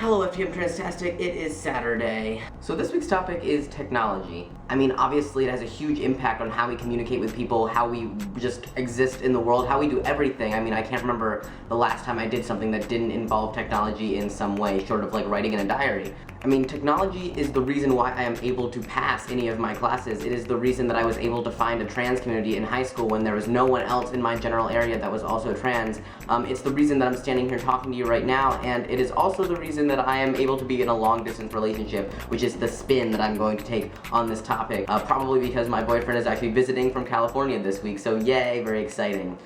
Hello FTM Transtastic, it is Saturday. So this week's topic is technology. I mean, obviously it has a huge impact on how we communicate with people, how we just exist in the world, how we do everything. I mean, I can't remember the last time I did something that didn't involve technology in some way, short of like writing in a diary. I mean, technology is the reason why I am able to pass any of my classes. It is the reason that I was able to find a trans community in high school when there was no one else in my general area that was also trans. It's the reason that I'm standing here talking to you right now, and it is also the reason that I am able to be in a long-distance relationship, which is the spin that I'm going to take on this topic. Probably because my boyfriend is actually visiting from California this week, so yay, very exciting.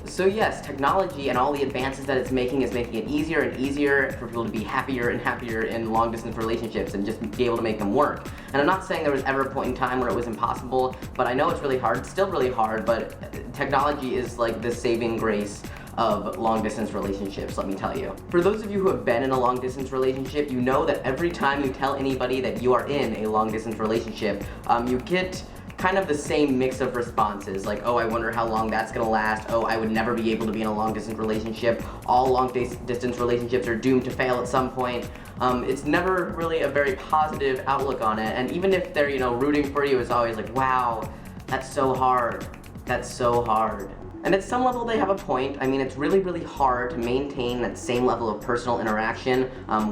So yes, technology and all the advances that it's making is making it easier and easier for people to be happier and happier in long-distance relationships and just be able to make them work. And I'm not saying there was ever a point in time where it was impossible, but I know it's really hard. It's still really hard, but technology is like the saving grace of long-distance relationships, let me tell you. For those of you who have been in a long-distance relationship, you know that every time you tell anybody that you are in a long-distance relationship, you get kind of the same mix of responses, like, oh, I wonder how long that's gonna last, oh, I would never be able to be in a long-distance relationship, all long-distance relationships are doomed to fail at some point. It's never really a very positive outlook on it, and even if they're, rooting for you, it's always like, wow, that's so hard, that's so hard. And at some level they have a point. I mean, it's really, really hard to maintain that same level of personal interaction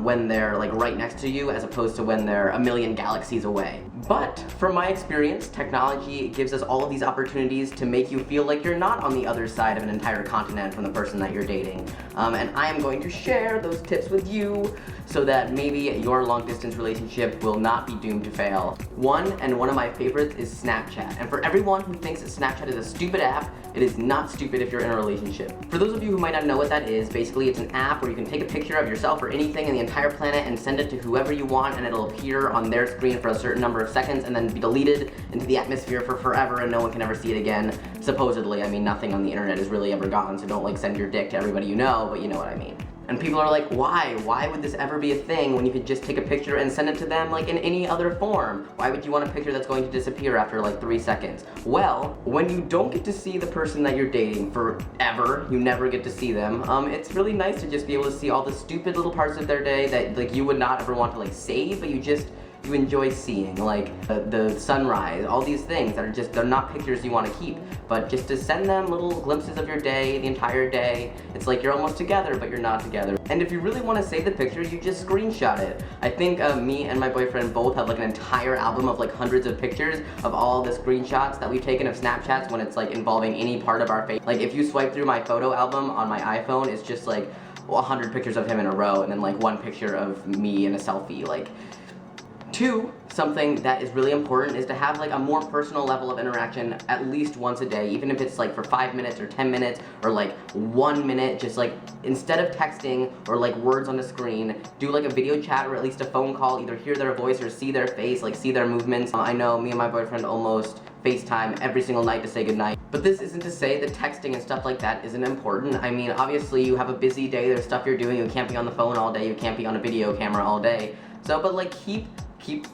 when they're like right next to you as opposed to when they're a million galaxies away. But from my experience, technology gives us all of these opportunities to make you feel like you're not on the other side of an entire continent from the person that you're dating. And I am going to share those tips with you so that maybe your long-distance relationship will not be doomed to fail. One of my favorites is Snapchat. And for everyone who thinks that Snapchat is a stupid app, it is not stupid if you're in a relationship. For those of you who might not know what that is, basically it's an app where you can take a picture of yourself or anything in the entire planet and send it to whoever you want, and it'll appear on their screen for a certain number of seconds and then be deleted into the atmosphere for forever and no one can ever see it again. Supposedly. I mean, nothing on the internet is really ever gone, so don't like send your dick to everybody you know, but you know what I mean. And people are like, why? Why would this ever be a thing when you could just take a picture and send it to them like in any other form? Why would you want a picture that's going to disappear after like 3 seconds? Well, when you don't get to see the person that you're dating forever, you never get to see them, it's really nice to just be able to see all the stupid little parts of their day that like you would not ever want to like save, but you enjoy seeing, like the sunrise, all these things that are just, they're not pictures you want to keep, but just to send them little glimpses of your day, the entire day. It's like you're almost together, but you're not together. And if you really want to save the picture, you just screenshot it. I think me and my boyfriend both have like an entire album of like hundreds of pictures of all the screenshots that we've taken of Snapchats when it's like involving any part of our face. Like if you swipe through my photo album on my iPhone, it's just like 100 pictures of him in a row and then like one picture of me in a selfie. Like, two, something that is really important is to have like a more personal level of interaction at least once a day, even if it's like for 5 minutes or 10 minutes or like 1 minute, just like instead of texting or like words on the screen, do like a video chat or at least a phone call, either hear their voice or see their face, like see their movements. I know me and my boyfriend almost FaceTime every single night to say goodnight. But this isn't to say that texting and stuff like that isn't important. I mean, obviously you have a busy day, there's stuff you're doing, you can't be on the phone all day, you can't be on a video camera all day. So, but like keep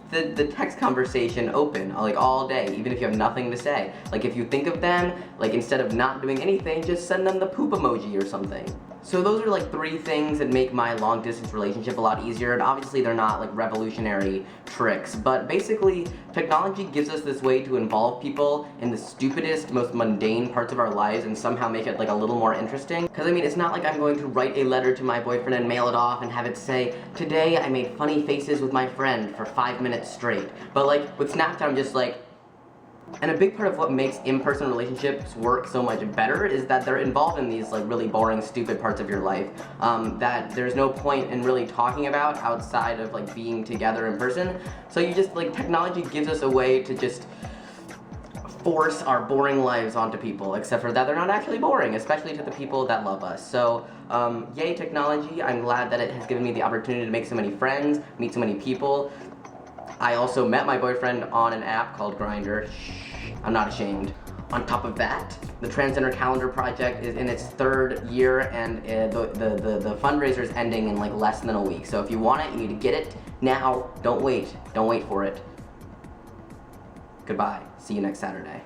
the text conversation open, like all day, even if you have nothing to say. Like if you think of them, like instead of not doing anything, just send them the poop emoji or something. So those are like 3 things that make my long distance relationship a lot easier, and obviously they're not like revolutionary tricks, but basically technology gives us this way to involve people in the stupidest, most mundane parts of our lives and somehow make it like a little more interesting. Because I mean, it's not like I'm going to write a letter to my boyfriend and mail it off and have it say, today I made funny faces with my friend for 5 minutes straight. But like with Snapchat, I'm just like, and a big part of what makes in-person relationships work so much better is that they're involved in these like really boring, stupid parts of your life that there's no point in really talking about outside of like being together in person. So you just like, technology gives us a way to just force our boring lives onto people, except for that they're not actually boring, especially to the people that love us. So yay technology. I'm glad that it has given me the opportunity to make so many friends, meet so many people. I also met my boyfriend on an app called Grindr. Shh, I'm not ashamed. On top of that, the Transgender Calendar Project is in its 3rd year, and the fundraiser is ending in like less than a week. So if you want it, you need to get it now. Don't wait for it. Goodbye. See you next Saturday.